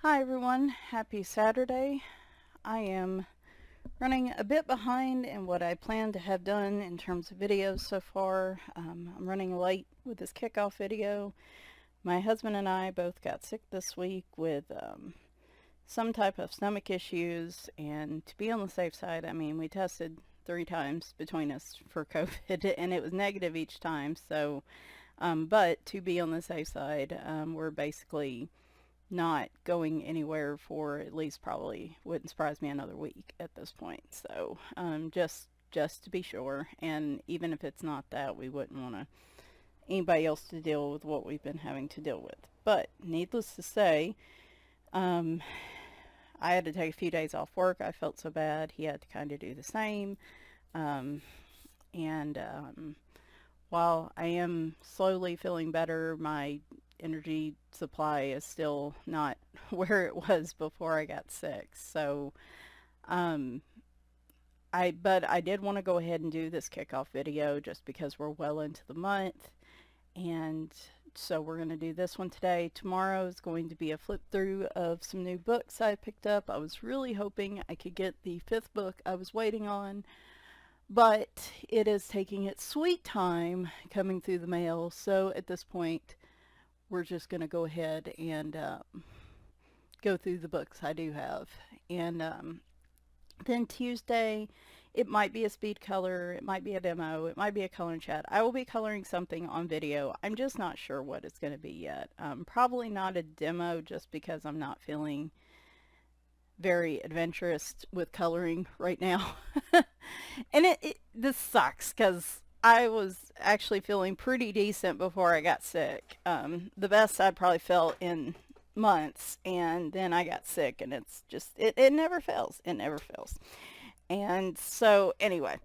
Hi everyone, happy Saturday. I am running a bit behind in what I plan to have done in terms of videos so far. I'm running late with this kickoff video. My husband and I both got sick this week with some type of stomach issues, and to be on the safe side, I mean, we tested 3 times between us for COVID and it was negative each time. So, but to be on the safe side, we're basically not going anywhere for at least probably wouldn't surprise me another week at this point. So just to be sure, and even if it's not that, we wouldn't want anybody else to deal with what we've been having to deal with. But needless to say, I had to take a few days off work. I felt so bad. He had to kind of do the same. Um, and while I am slowly feeling better, my energy supply is still not where it was before I got sick. So, um, but I did want to go ahead and do this kickoff video just because we're well into the month. And so we're going to do this one today. Tomorrow is going to be a flip through of some new books I picked up. I was really hoping I could get the 5th book I was waiting on, but it is taking its sweet time coming through the mail. So at this point, we're just going to go ahead and go through the books I do have. And then Tuesday, it might be a speed color, it might be a demo, it might be a color and chat. I will be coloring something on video. I'm just not sure what it's going to be yet. Probably not a demo just because I'm not feeling very adventurous with coloring right now. And this sucks because I was actually feeling pretty decent before I got sick. The best I'd probably felt in months, and then I got sick, and it's just, it never fails. It never fails. And so, anyway,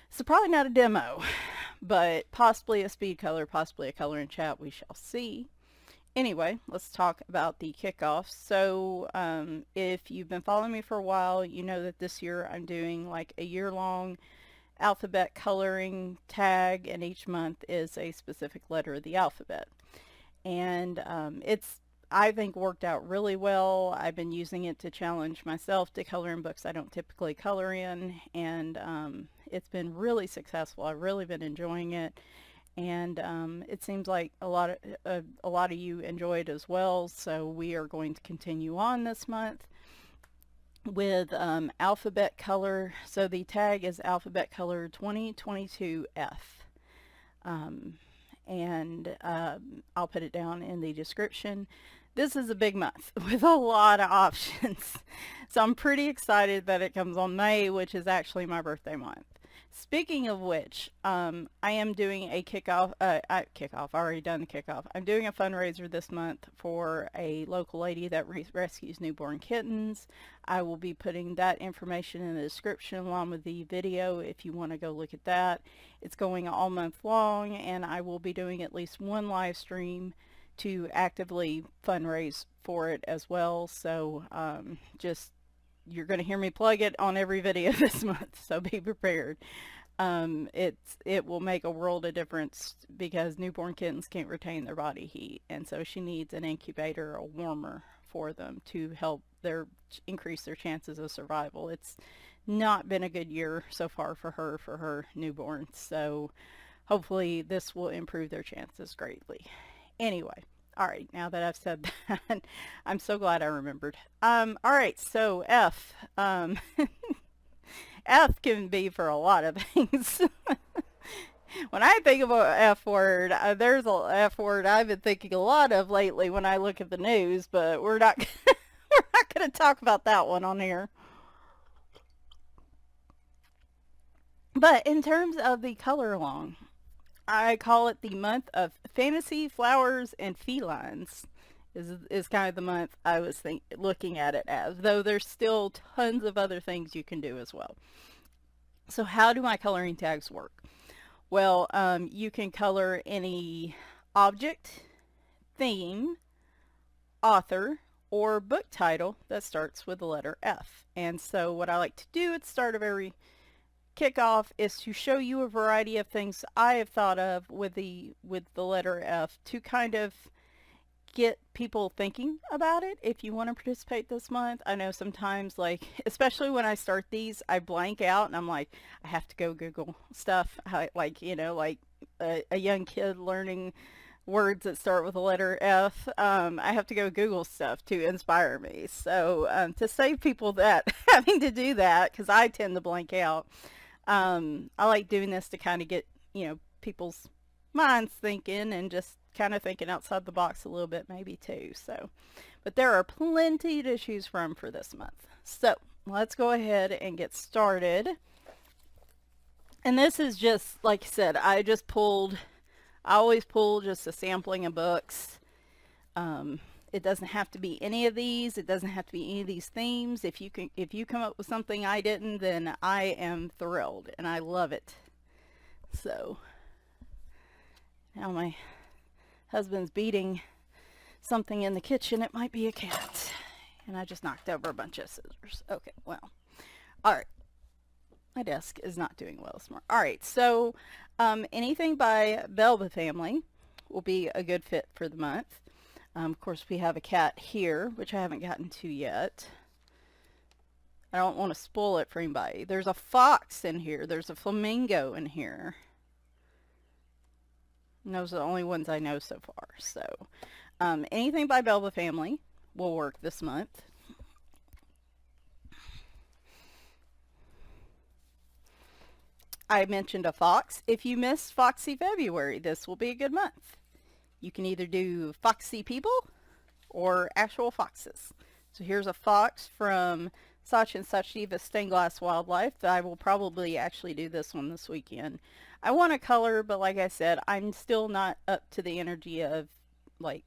so probably not a demo, but possibly a speed color, possibly a color and chat. We shall see. Anyway, let's talk about the kickoff. So if you've been following me for a while, you know that this year I'm doing like a year-long alphabet coloring tag, and each month is a specific letter of the alphabet. And it's, I think, worked out really well. I've been using it to challenge myself to color in books I don't typically color in, and it's been really successful. I've really been enjoying it, and it seems like a lot of you enjoy it as well. So we are going to continue on this month with alphabet color. So the tag is alphabet color 2022F. And I'll put it down in the description. This is a big month with a lot of options. So I'm pretty excited that it comes on May, which is actually my birthday month. Speaking of which, I am doing a kickoff. I've already done the kickoff. I'm doing a fundraiser this month for a local lady that rescues newborn kittens. I will be putting that information in the description along with the video if you want to go look at that. It's going all month long, and I will be doing at least one live stream to actively fundraise for it as well. So just, you're going to hear me plug it on every video this month, so be prepared. It will make a world of difference because newborn kittens can't retain their body heat, and so she needs an incubator, a warmer for them to help increase their chances of survival. It's not been a good year so far for her newborn, so hopefully this will improve their chances greatly. Anyway, all right, now that I've said that, I'm so glad I remembered. All right, so F. F can be for a lot of things. When I think of an F word, there's an F word I've been thinking a lot of lately when I look at the news, but we're not we're not going to talk about that one on here. But in terms of the color along, I call it the month of fantasy, flowers, and felines. Is kind of the month I was looking at it as, though there's still tons of other things you can do as well. So how do my coloring tags work? Well, you can color any object, theme, author, or book title that starts with the letter F. And so what I like to do at the start of every kickoff is to show you a variety of things I have thought of with the letter F to kind of get people thinking about it if you want to participate this month. I know sometimes, like, especially when I start these, I blank out and I'm like, I have to go Google stuff. Like, you know, like a young kid learning words that start with the letter F. I have to go Google stuff to inspire me. So to save people that having to do that, because I tend to blank out, I like doing this to kind of get, you know, people's minds thinking and just kind of thinking outside the box a little bit maybe too. So, but there are plenty to choose from for this month. So let's go ahead and get started. And this is just, like I said, I always pull just a sampling of books. It doesn't have to be any of these. It doesn't have to be any of these themes. If you come up with something I didn't, then I am thrilled and I love it. So now my husband's beating something in the kitchen. It might be a cat. And I just knocked over a bunch of scissors. Okay, well. All right. My desk is not doing well this morning. All right, so anything by Belva family will be a good fit for the month. Of course, we have a cat here, which I haven't gotten to yet. I don't want to spoil it for anybody. There's a fox in here. There's a flamingo in here. And those are the only ones I know so far. So anything by Belva family will work this month. I mentioned a fox. If you missed Foxy February, this will be a good month. You can either do foxy people or actual foxes. So here's a fox from Such and Such Diva Stained Glass Wildlife. I will probably actually do this one this weekend. I want to color, but like I said, I'm still not up to the energy of like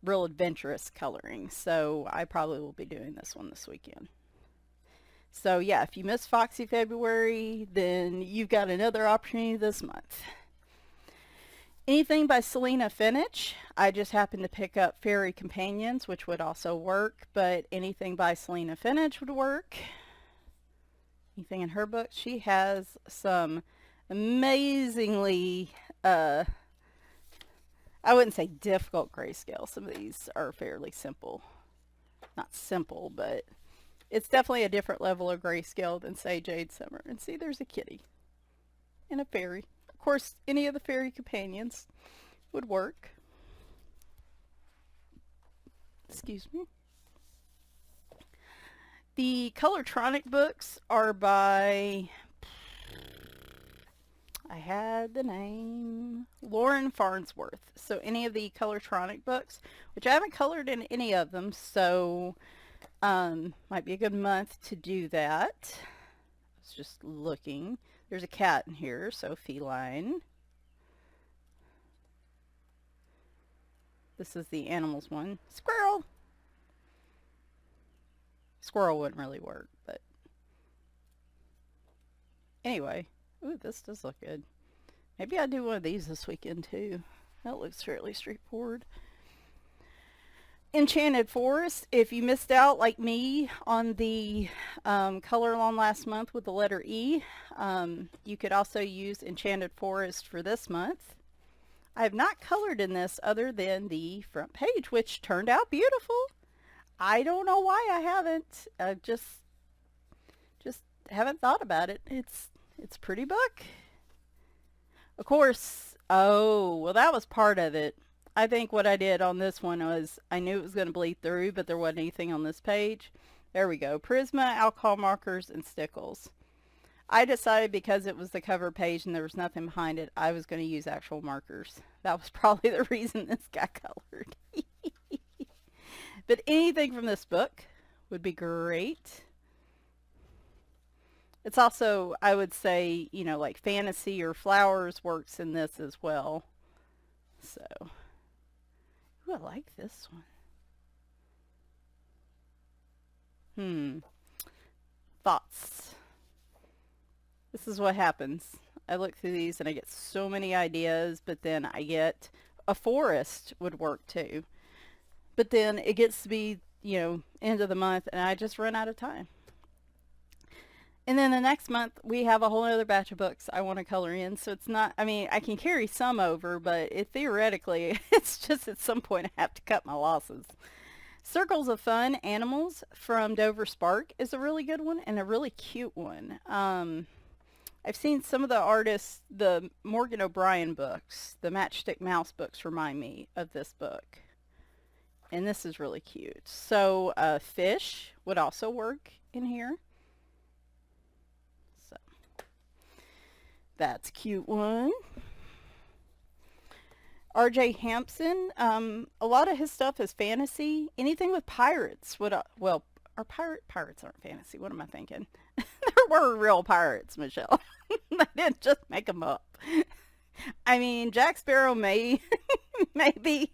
real adventurous coloring. So I probably will be doing this one this weekend. So yeah, if you missed Foxy February, then you've got another opportunity this month. Anything by Selena Finich. I just happened to pick up Fairy Companions, which would also work, but anything by Selena Finich would work. Anything in her book. She has some amazingly, I wouldn't say difficult grayscale. Some of these are fairly simple. Not simple, but it's definitely a different level of grayscale than, say, Jade Summer. And see, there's a kitty and a fairy. Of course, any of the Fairy Companions would work. Excuse me. The Colortronic books are by, I had the name, Lauren Farnsworth. So any of the Colortronic books, which I haven't colored in any of them, so might be a good month to do that. I was just looking. There's a cat in here, so feline. This is the animals one. Squirrel! Squirrel wouldn't really work, but anyway. Ooh, this does look good. Maybe I'll do one of these this weekend too. That looks fairly straightforward. Enchanted Forest. If you missed out, like me, on the color along last month with the letter E, you could also use Enchanted Forest for this month. I have not colored in this other than the front page, which turned out beautiful. I don't know why I haven't. I just haven't thought about it. It's a pretty book. Of course, oh, well, that was part of it. I think what I did on this one was I knew it was going to bleed through, but there wasn't anything on this page. There we go. Prisma, alcohol markers, and stickles. I decided because it was the cover page and there was nothing behind it, I was going to use actual markers. That was probably the reason this got colored. But anything from this book would be great. It's also, I would say, you know, like fantasy or flowers works in this as well. So, ooh, I like this one. Thoughts. This is what happens. I look through these and I get so many ideas, but then I get a forest would work too. But then it gets to be, you know, end of the month and I just run out of time. And then the next month, we have a whole other batch of books I want to color in. So it's not, I mean, I can carry some over, but theoretically, it's just at some point I have to cut my losses. Circles of Fun Animals from Dover Spark is a really good one and a really cute one. I've seen some of the artists, the Morgan O'Brien books, the Matchstick Mouse books remind me of this book. And this is really cute. So fish would also work in here. So that's a cute one. R.J. Hampson, a lot of his stuff is fantasy. Anything with pirates would, well, pirates aren't fantasy. What am I thinking? There were real pirates, Michelle. They didn't just make them up. I mean, Jack Sparrow may be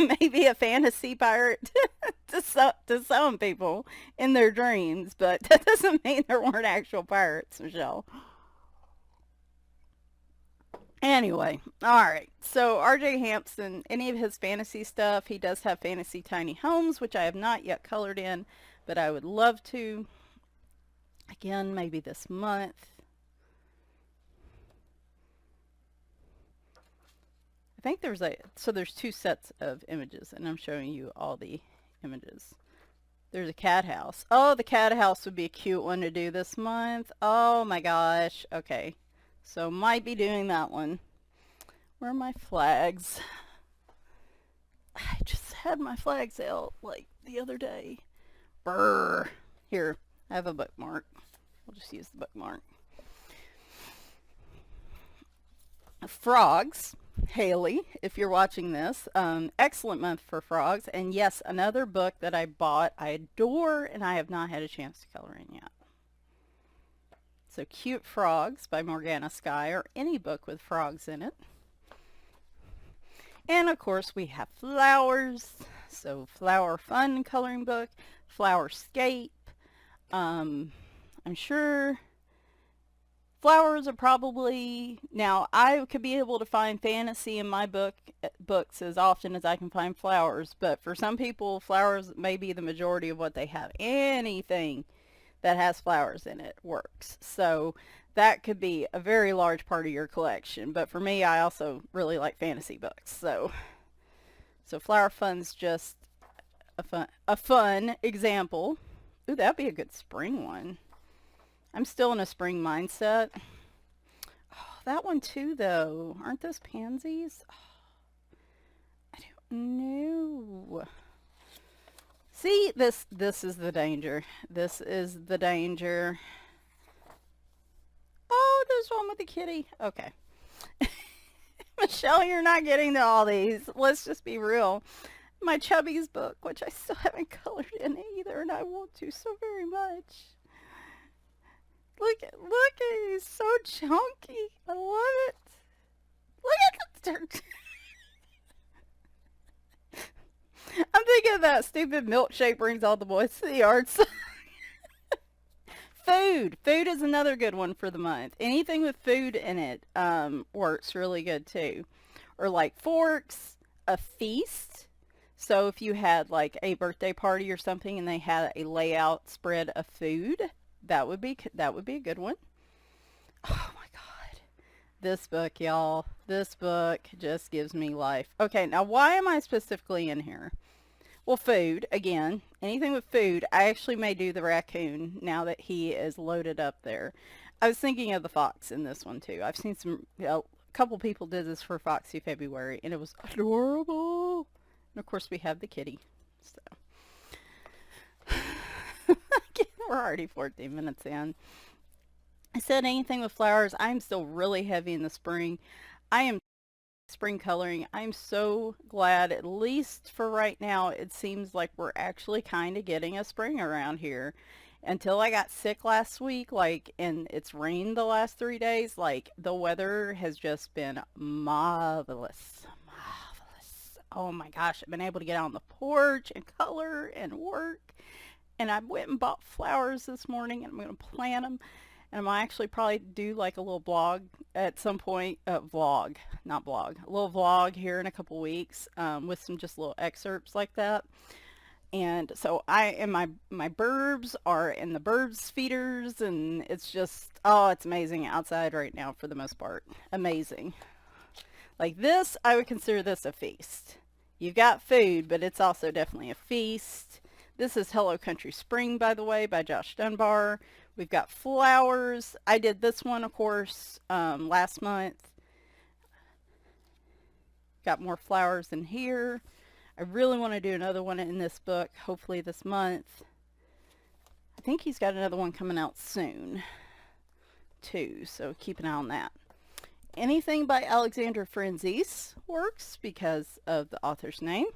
a fantasy pirate to some people in their dreams, but that doesn't mean there weren't actual pirates, Michelle. Anyway, all right. So R.J. Hampson, any of his fantasy stuff, he does have fantasy tiny homes, which I have not yet colored in, but I would love to. Again, maybe this month. I think there's there's two sets of images, and I'm showing you all the images. There's a cat house. Oh, the cat house would be a cute one to do this month. Oh my gosh. Okay. So might be doing that one. Where are my flags? I just had my flags out like the other day. Brr. Here, I have a bookmark. We'll just use the bookmark. Frogs. Haley, if you're watching this, excellent month for frogs. And yes, another book that I bought, I adore, and I have not had a chance to color in yet. So Cute Frogs by Morgana Sky, or any book with frogs in it. And of course we have flowers. So Flower Fun coloring book, Flowerscape. I'm sure flowers are probably, now I could be able to find fantasy in my books as often as I can find flowers, but for some people flowers may be the majority of what they have. Anything that has flowers in it works. So that could be a very large part of your collection. But for me, I also really like fantasy books. So Flower Fun's just a fun example. Ooh, that'd be a good spring one. I'm still in a spring mindset. Oh, that one too, though. Aren't those pansies? Oh, I don't know. See, this is the danger. This is the danger. Oh, there's one with the kitty. Okay. Michelle, you're not getting to all these. Let's just be real. My Chubby's book, which I still haven't colored in either, and I want to so very much. Look, he's so chunky. I love it. Look at the dirt. I'm thinking of that stupid milkshake brings all the boys to the yard. Food is another good one for the month. Anything with food in it works really good too. Or like forks, a feast. So if you had like a birthday party or something and they had a layout spread of food, that would be a good one. Oh my God. This book, y'all. This book just gives me life. Okay, now why am I specifically in here? Well, food, again, anything with food. I actually may do the raccoon now that he is loaded up there. I was thinking of the fox in this one too. I've seen a couple people did this for Foxy February and it was adorable. And of course we have the kitty. So we're already 14 minutes in. I said anything with flowers. I'm still really heavy in the spring. I am spring coloring. I'm so glad, at least for right now, it seems like we're actually kind of getting a spring around here. Until I got sick last week, and it's rained the last 3 days, the weather has just been marvelous. Marvelous. Oh my gosh, I've been able to get out on the porch and color and work. And I went and bought flowers this morning, and I'm going to plant them. And I'm actually probably do a little blog at some point, vlog, not blog, a little vlog here in a couple weeks with some just little excerpts like that. And so my burbs are in the burbs feeders, and it's just, oh, it's amazing outside right now for the most part. Amazing. Like this, I would consider this a feast. You've got food, but it's also definitely a feast. This is Hello Country Spring, by the way, by Josh Dunbar. We've got flowers. I did this one, of course, last month. Got more flowers in here. I really want to do another one in this book, hopefully this month. I think he's got another one coming out soon, too, so keep an eye on that. Anything by Alexandra Franzese works because of the author's name.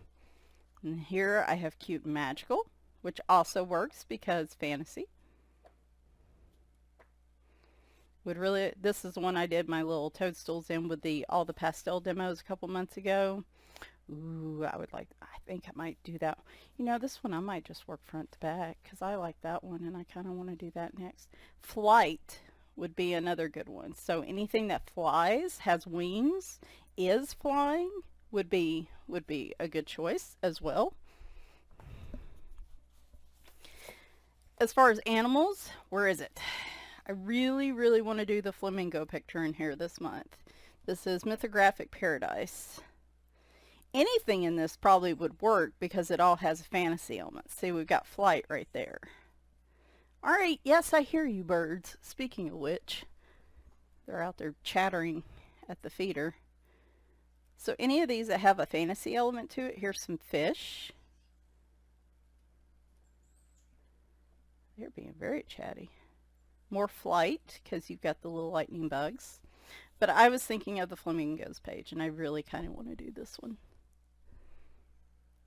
And here I have Cute and Magical, which also works because fantasy. This is the one I did my little toadstools in with all the pastel demos a couple months ago. Ooh, I think I might do that. You know, this one I might just work front to back because I like that one and I kind of want to do that next. Flight would be another good one. So anything that flies, has wings, is flying would be a good choice as well. As far as animals, where is it? I really, really want to do the flamingo picture in here this month. This is Mythographic Paradise. Anything in this probably would work because it all has a fantasy element. See, we've got flight right there. All right, yes, I hear you, birds. Speaking of which, they're out there chattering at the feeder. So any of these that have a fantasy element to it, here's some fish. They're being very chatty. More flight, because you've got the little lightning bugs. But I was thinking of the flamingos page, and I really kind of want to do this one.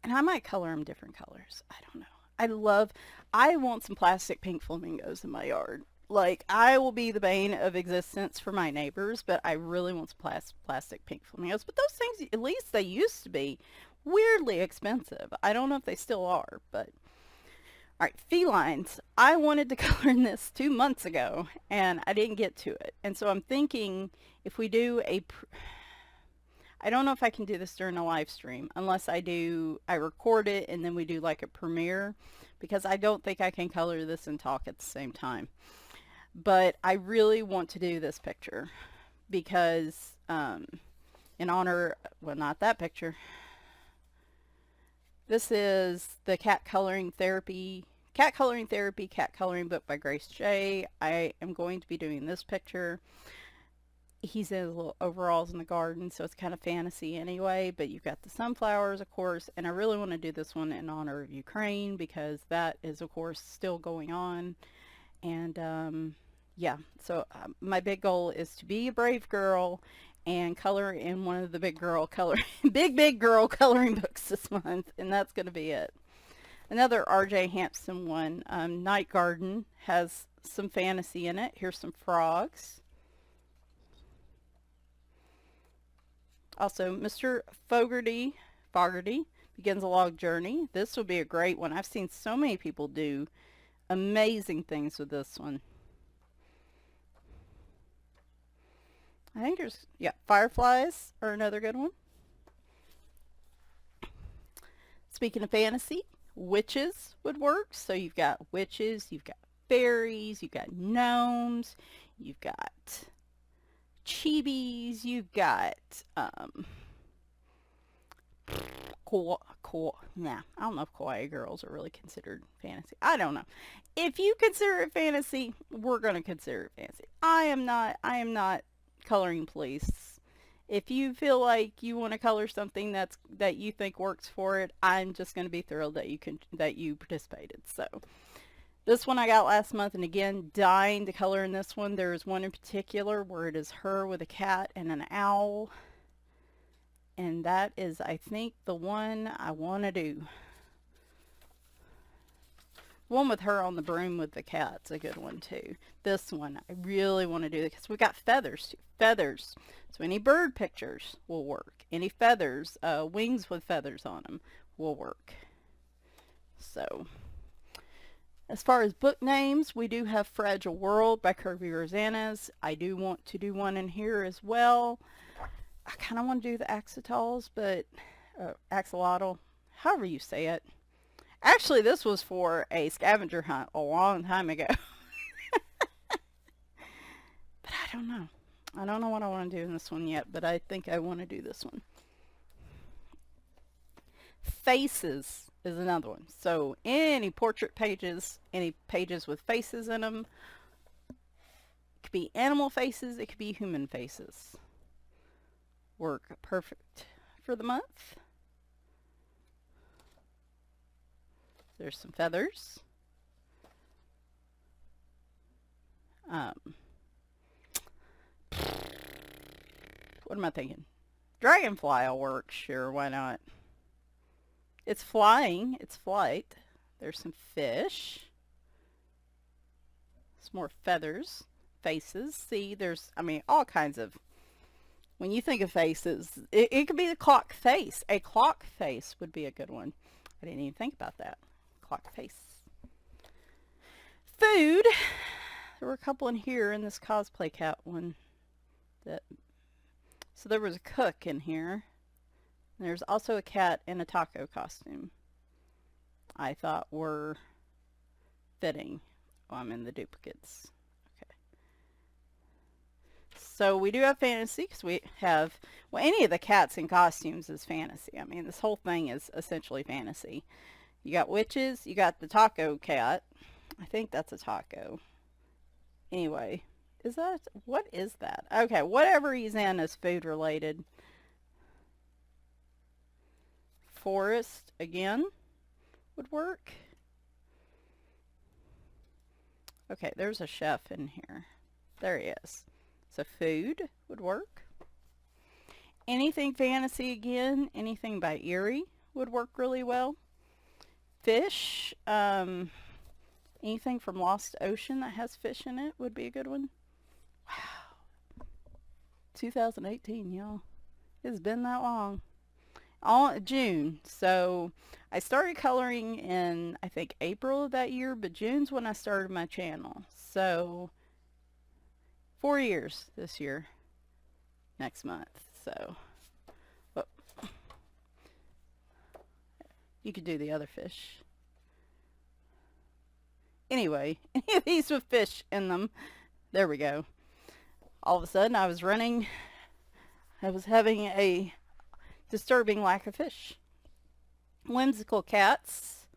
And I might color them different colors. I don't know. I want some plastic pink flamingos in my yard. Like, I will be the bane of existence for my neighbors, but I really want some plastic pink flamingos. But those things, at least they used to be, weirdly expensive. I don't know if they still are, but... All right, felines. I wanted to color in this 2 months ago, and I didn't get to it. And so I'm thinking if we do I don't know if I can do this during a live stream unless I record it and then we do like a premiere, because I don't think I can color this and talk at the same time. But I really want to do this picture because in honor, well, not that picture. This is the Cat Coloring Therapy cat coloring book by Grace J. I am going to be doing this picture. He's in his little overalls in the garden, so it's kind of fantasy anyway, but you've got the sunflowers, of course, and I really want to do this one in honor of Ukraine because that is, of course, still going on. And yeah, so my big goal is to be a brave girl and color in one of the big girl coloring books this month, and that's going to be it. Another R.J. Hampson one, Night Garden, has some fantasy in it. Here's some frogs. Also, Mr. Fogarty Begins a Log Journey. This would be a great one. I've seen so many people do amazing things with this one. I think fireflies are another good one. Speaking of fantasy, witches would work. So you've got witches, you've got fairies, you've got gnomes, you've got chibis, you've got I don't know if kawaii girls are really considered fantasy. I don't know. If you consider it fantasy, we're going to consider it fantasy. I am not coloring police. If you feel like you want to color something that you think works for it, I'm just going to be thrilled that you participated. So this one I got last month, and again, dying to color in this one. There is one in particular where it is her with a cat and an owl. And that is, I think, the one I want to do. The one with her on the broom with the cat's a good one, too. This one, I really want to do because we got feathers, too. Feathers. So any bird pictures will work. Any feathers, wings with feathers on them will work. So... as far as book names, we do have Fragile World by Kirby Rosanes. I do want to do one in here as well. I kind of want to do the axolotls, but axolotl, however you say it. Actually, this was for a scavenger hunt a long time ago. But I don't know. I don't know what I want to do in this one yet, but I think I want to do this one. Faces is another one. So any portrait pages, any pages with faces in them. It could be animal faces, it could be human faces. Work perfect for the month. There's some feathers. What am I thinking? Dragonfly will work, sure, why not? It's flying, it's flight. There's some fish. Some more feathers, faces. See, there's, I mean, all kinds of, when you think of faces, it could be the clock face. A clock face would be a good one. I didn't even think about that. Clock face. Food. There were a couple in here in this cosplay cat one. So there was a cook in here. And there's also a cat in a taco costume. I thought were fitting. Oh, I'm in the duplicates. Okay. So we do have fantasy because we have, well, any of the cats in costumes is fantasy. I mean, this whole thing is essentially fantasy. You got witches, you got the taco cat. I think that's a taco. Anyway, is that, what is that? Okay, whatever he's in is food related. Forest, again, would work. Okay, there's a chef in here. There he is. So food would work. Anything fantasy again, anything by Erie would work really well. Fish, anything from Lost Ocean that has fish in it would be a good one. Wow. 2018, y'all. It's been that long. All June. So I started coloring in, I think, April of that year, but June's when I started my channel. So 4 years this year, next month. So well, you could do the other fish. Anyway, any of these with fish in them. There we go. All of a sudden I was running. I was having a disturbing lack of fish. Whimsical cats.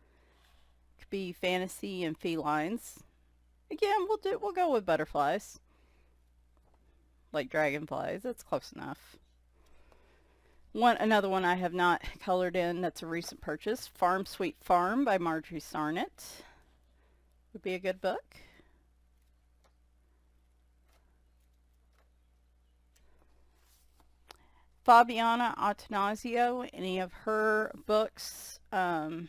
Could be fantasy and felines. Again, we'll go with butterflies. Like dragonflies. That's close enough. Another one I have not colored in that's a recent purchase. Farm Sweet Farm by Marjorie Sarnett. Would be a good book. Fabiana Attanasio, any of her books. Paradise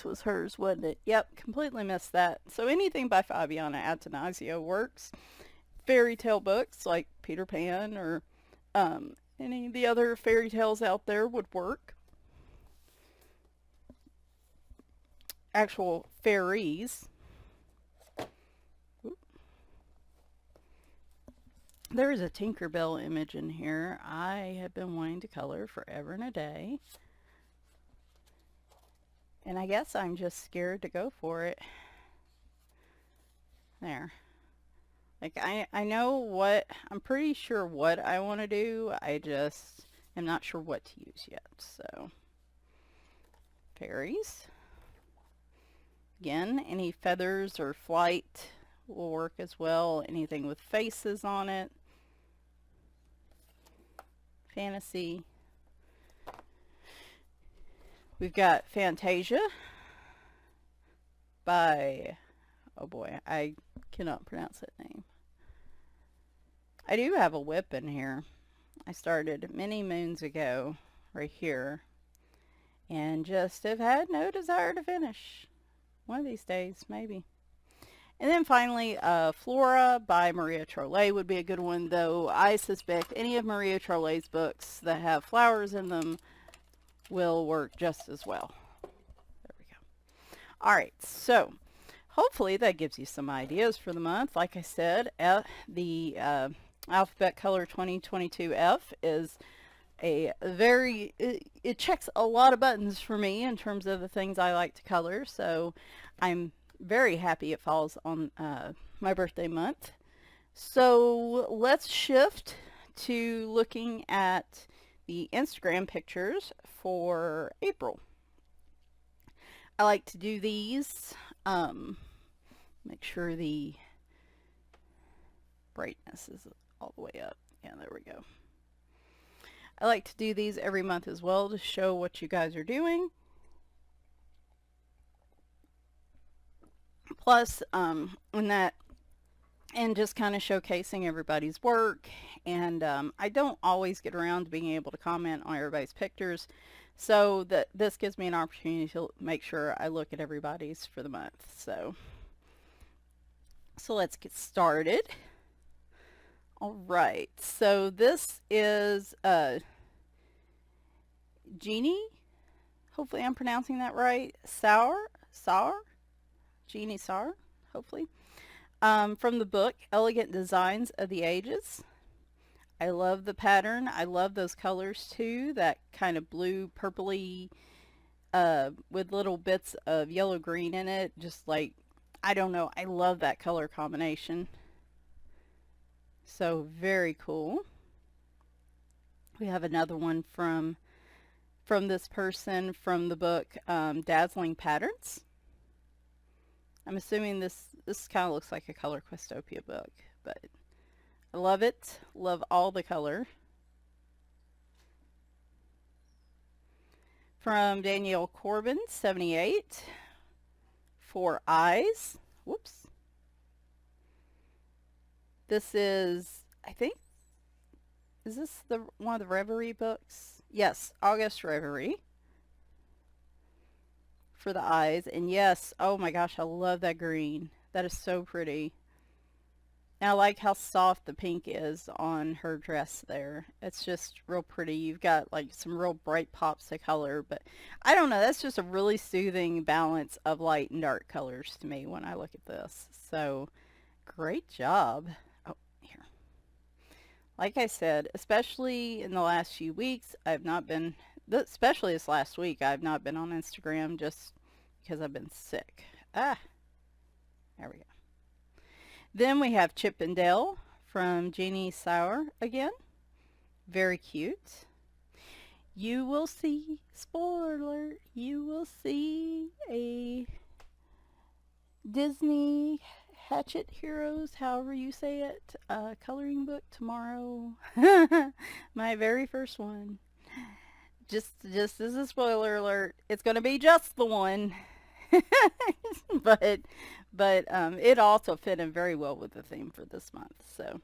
was hers, wasn't it? Yep, completely missed that. So anything by Fabiana Attanasio works. Fairy tale books like Peter Pan or any of the other fairy tales out there would work. Actual fairies. There is a Tinkerbell image in here I have been wanting to color forever and a day. And I guess I'm just scared to go for it. There. Like, I know what, I'm pretty sure what I want to do. I just am not sure what to use yet. So, fairies. Again, any feathers or flight will work as well. Anything with faces on it. Fantasy. We've got Fantasia by, oh boy, I cannot pronounce that name. I do have a whip in here. I started many moons ago right here and just have had no desire to finish. One of these days, maybe. And then finally, Flora by Maria Trollet would be a good one, though I suspect any of Maria Trollet's books that have flowers in them will work just as well. There we go. All right, so hopefully that gives you some ideas for the month. Like I said, the Alphabet Color 2022 F is it checks a lot of buttons for me in terms of the things I like to color, so I'm very happy it falls on my birthday month. So let's shift to looking at the Instagram pictures for April. I like to do these, make sure the brightness is all the way up. Yeah, there we go. I like to do these every month as well to show what you guys are doing. Plus, and just kind of showcasing everybody's work. And I don't always get around to being able to comment on everybody's pictures, so that this gives me an opportunity to make sure I look at everybody's for the month. So let's get started. All right, so this is Jeannie. Hopefully I'm pronouncing that right. Jeannie Saur, hopefully. From the book Elegant Designs of the Ages. I love the pattern. I love those colors too. That kind of blue, purpley, with little bits of yellow green in it. Just like, I don't know. I love that color combination. So very cool. We have another one from this person from the book Dazzling Patterns. I'm assuming this kind of looks like a Color Questopia book, but I love it. Love all the color. From Danielle Corbin, 78, For Eyes. Whoops. This is, I think, is this one of the Reverie books? Yes, August Reverie. For the eyes. And yes, oh my gosh, I love that green. That is so pretty. And I like how soft the pink is on her dress there. It's just real pretty. You've got like some real bright pops of color, but I don't know, that's just a really soothing balance of light and dark colors to me when I look at this. So great job. Oh, here. Like I said, especially in the last few weeks, I've not been, especially this last week, I've not been on Instagram just because I've been sick. There we go. Then we have Chip and Dale from Jeannie Saur again. Very cute. You will see, spoiler alert, you will see a Disney Hatchet Heroes, however you say it, coloring book tomorrow. My very first one. Just as a spoiler alert, it's going to be just the one. but it also fit in very well with the theme for this month. So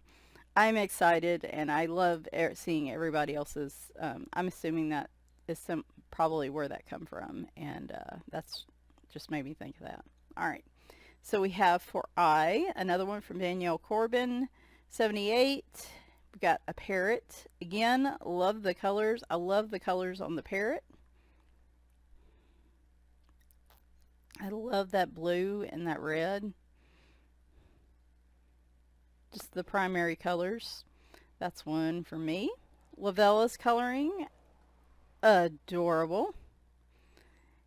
I'm excited, and I love seeing everybody else's. I'm assuming that is probably where that come from, and that's just made me think of that. All right. So we have For I, another one from Danielle Corbin, 78. We've got a parrot. Again, love the colors. I love the colors on the parrot. I love that blue and that red. Just the primary colors. That's one for me. Lavella's coloring. Adorable.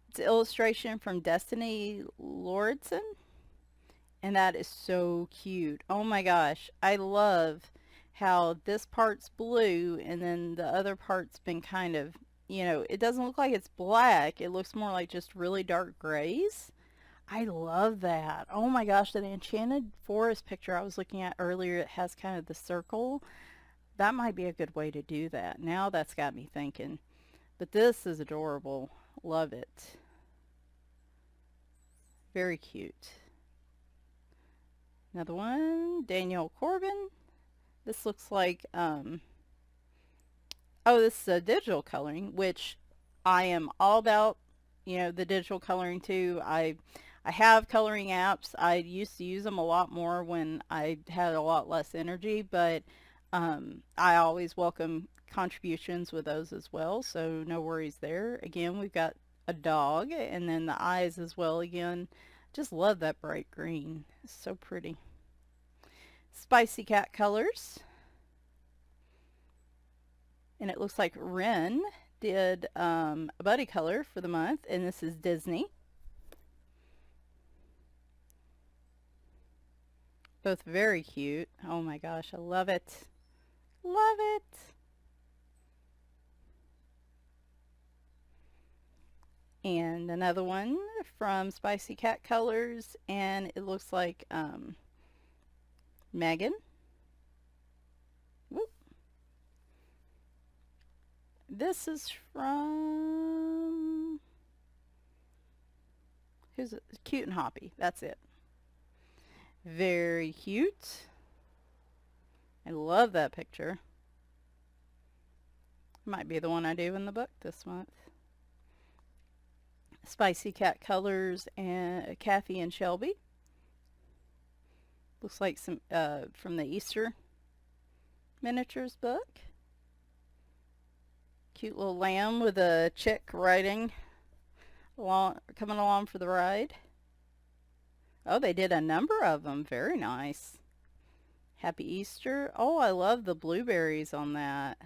It's an illustration from Destiny Lauritsen. And that is so cute. Oh my gosh. I love how this part's blue and then the other part's been kind of, you know, it doesn't look like it's black. It looks more like just really dark grays. I love that. Oh my gosh, that Enchanted Forest picture I was looking at earlier, it has kind of the circle. That might be a good way to do that. Now that's got me thinking. But this is adorable. Love it. Very cute. Another one, Danielle Corbin. This looks like, oh, this is a digital coloring, which I am all about, you know, the digital coloring too. I have coloring apps. I used to use them a lot more when I had a lot less energy, but I always welcome contributions with those as well, so no worries there. Again, we've got a dog, and then the eyes as well again. Just love that bright green. It's so pretty. Spicy Cat colors. And it looks like Ren did a buddy color for the month, and this is Disney. Both very cute. Oh my gosh, I love it. Love it. And another one from Spicy Cat Colors, and it looks like Megan. Whoop. This is from, who's it? Cute and Hoppy. That's it. Very cute. I love that picture. Might be the one I do in the book this month. Spicy Cat Colors and Kathy and Shelby. Looks like some from the Easter miniatures book. Cute little lamb with a chick riding along, coming along for the ride. Oh, they did a number of them. Very nice. Happy Easter. Oh, I love the blueberries on that.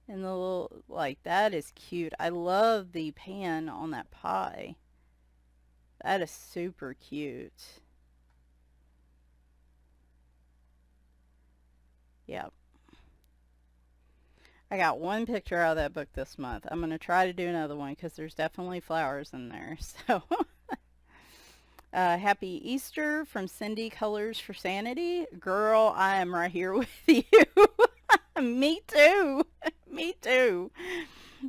And the little, like, that is cute. I love the pan on that pie. That is super cute. Yep. I got one picture out of that book this month. I'm going to try to do another one because there's definitely flowers in there. So, Happy Easter from Cindy Colors for Sanity. Girl, I am right here with you. Me too. Me too.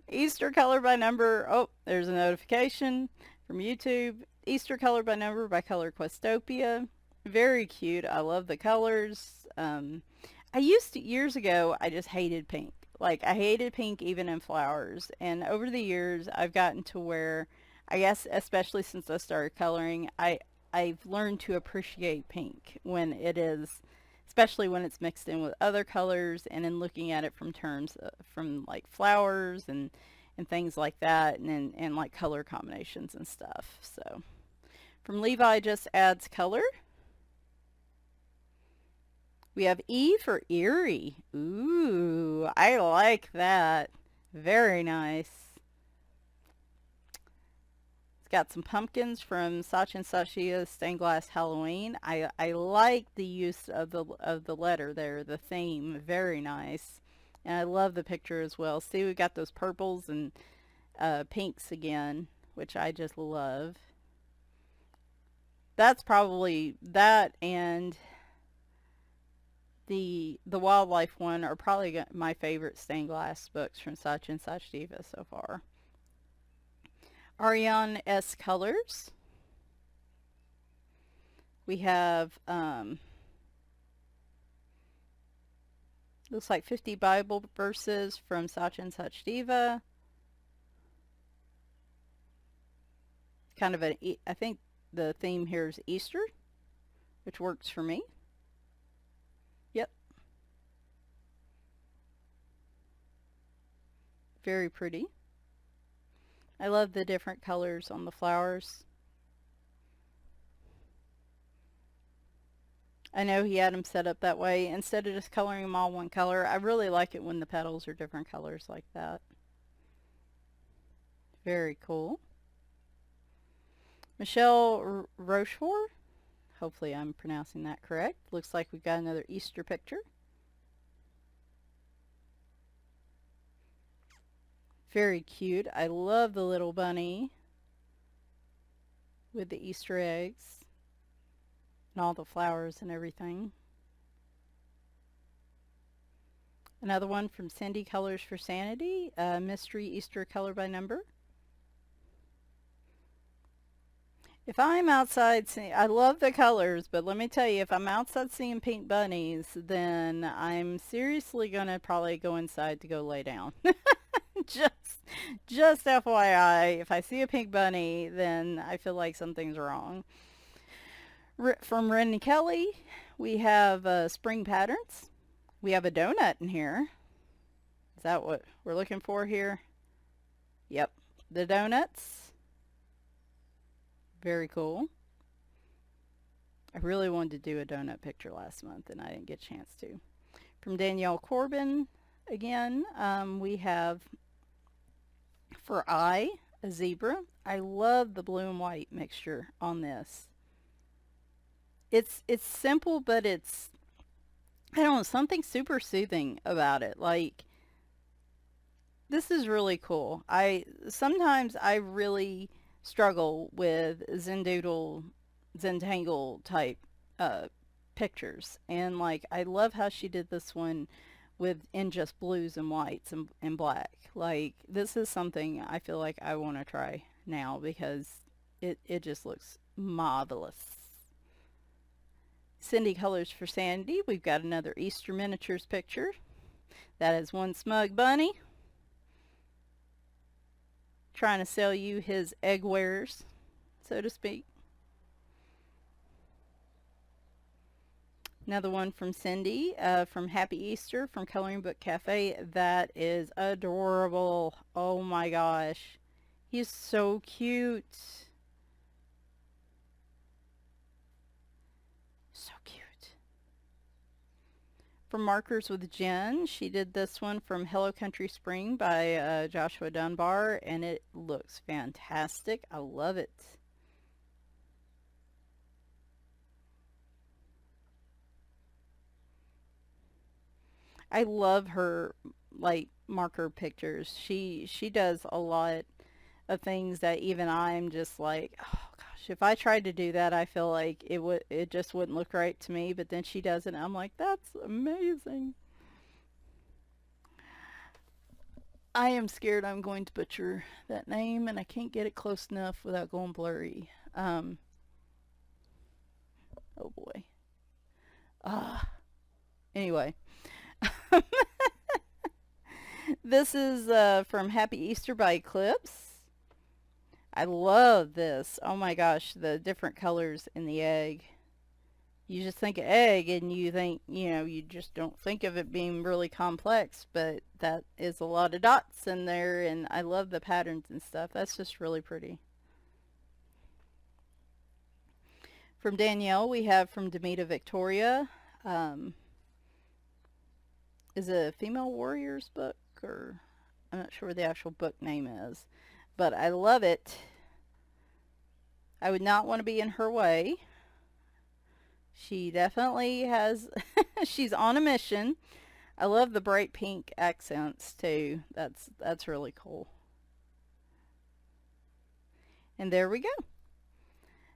Easter color by number. Oh, there's a notification from YouTube. Easter color by number by Color Questopia. Very cute. I love the colors. I used to, years ago, I just hated pink. Like, I hated pink even in flowers. And over the years, I've gotten to where, I guess, especially since I started coloring, I've learned to appreciate pink when it is, especially when it's mixed in with other colors, and in looking at it from terms from like flowers and things like that, and like color combinations and stuff. So from Levi just adds color. We have E for Eerie. Ooh, I like that. Very nice. It's got some pumpkins from Sachi and Sashia's Stained Glass Halloween. I like the use of the letter there, the theme. Very nice. And I love the picture as well. See, we got those purples and pinks again, which I just love. That's probably, that and the wildlife one are probably my favorite stained glass books from Sachi and Sachieva so far. Ariane S. Colors. We have, looks like 50 Bible verses from Sachi and Sachieva. Kind of I think the theme here is Easter, which works for me. Yep. Very pretty. I love the different colors on the flowers. I know he had them set up that way. Instead of just coloring them all one color, I really like it when the petals are different colors like that. Very cool. Michelle Rochefort. Hopefully I'm pronouncing that correct. Looks like we've got another Easter picture. Very cute. I love the little bunny with the Easter eggs and all the flowers and everything. Another one from Cindy Colors for Sanity, Mystery Easter Color by Number. If I'm outside seeing, I love the colors, but let me tell you, if I'm outside seeing pink bunnies, then I'm seriously going to probably go inside to go lay down. just FYI, if I see a pink bunny, then I feel like something's wrong. From Ren Kelly, we have Spring Patterns. We have a donut in here. Is that what we're looking for here? Yep, the donuts. Very cool. I really wanted to do a donut picture last month, and I didn't get a chance to. From Danielle Corbin, again. We have for eye, a zebra. I love the blue and white mixture on this. It's simple, but it's, I don't know, something super soothing about it. Like, this is really cool. Sometimes I really struggle with Zendoodle, Zentangle type uh, pictures, and like I love how she did this one with in just blues and whites and black. Like, this is something I feel like I want to try now because it just looks marvelous. Cindy Colors for Sandy. We've got another Easter miniatures picture. That is one smug bunny trying to sell you his egg wares, so to speak. Another one from Cindy, from Happy Easter, from Coloring Book Cafe. That is adorable. Oh my gosh. He's so cute. So cute. From Markers with Jen, she did this one from Hello Country Spring by Joshua Dunbar, and it looks fantastic. I love it. I love her like marker pictures. She does a lot of things that even I'm just like, oh gosh, if I tried to do that, I feel like it just wouldn't look right to me. But then she does it, and I'm like, that's amazing. I am scared I'm going to butcher that name, and I can't get it close enough without going blurry. Oh boy. Anyway. This is from Happy Easter by Eclipse. I love this. Oh my gosh, the different colors in the egg. You just think of egg and you think, you just don't think of it being really complex, but that is a lot of dots in there, and I love the patterns and stuff. That's just really pretty. From Danielle, we have from Demita Victoria. Is it a Female Warriors book, or I'm not sure what the actual book name is, but I love it. I would not want to be in her way. She definitely has, she's on a mission. I love the bright pink accents too. That's really cool. And there we go.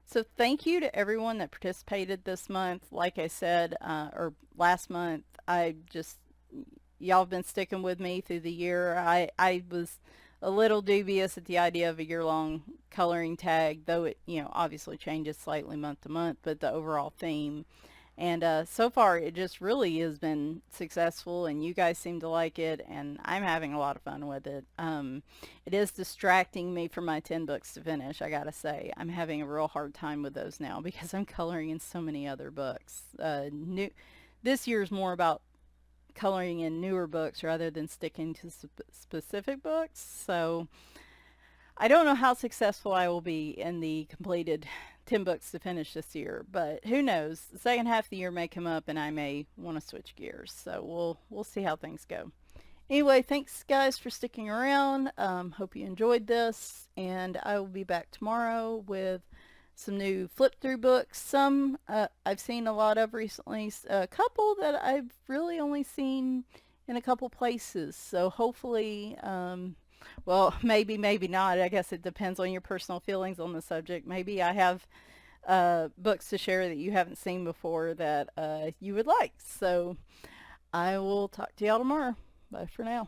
So thank you to everyone that participated this month. Like I said, or last month, y'all have been sticking with me through the year. I was a little dubious at the idea of a year-long coloring tag, though it, obviously changes slightly month to month, but the overall theme. And so far, it just really has been successful, and you guys seem to like it, and I'm having a lot of fun with it. It is distracting me from my 10 books to finish, I gotta say. I'm having a real hard time with those now because I'm coloring in so many other books. This year's more about coloring in newer books rather than sticking to specific books. So I don't know how successful I will be in the completed 10 books to finish this year, but who knows? The second half of the year may come up and I may want to switch gears. So we'll see how things go. Anyway, thanks guys for sticking around. Hope you enjoyed this, and I will be back tomorrow with some new flip through books. Some I've seen a lot of recently, a couple that I've really only seen in a couple places. So hopefully, well, maybe not. I guess it depends on your personal feelings on the subject. Maybe I have books to share that you haven't seen before that you would like. So I will talk to y'all tomorrow. Bye for now.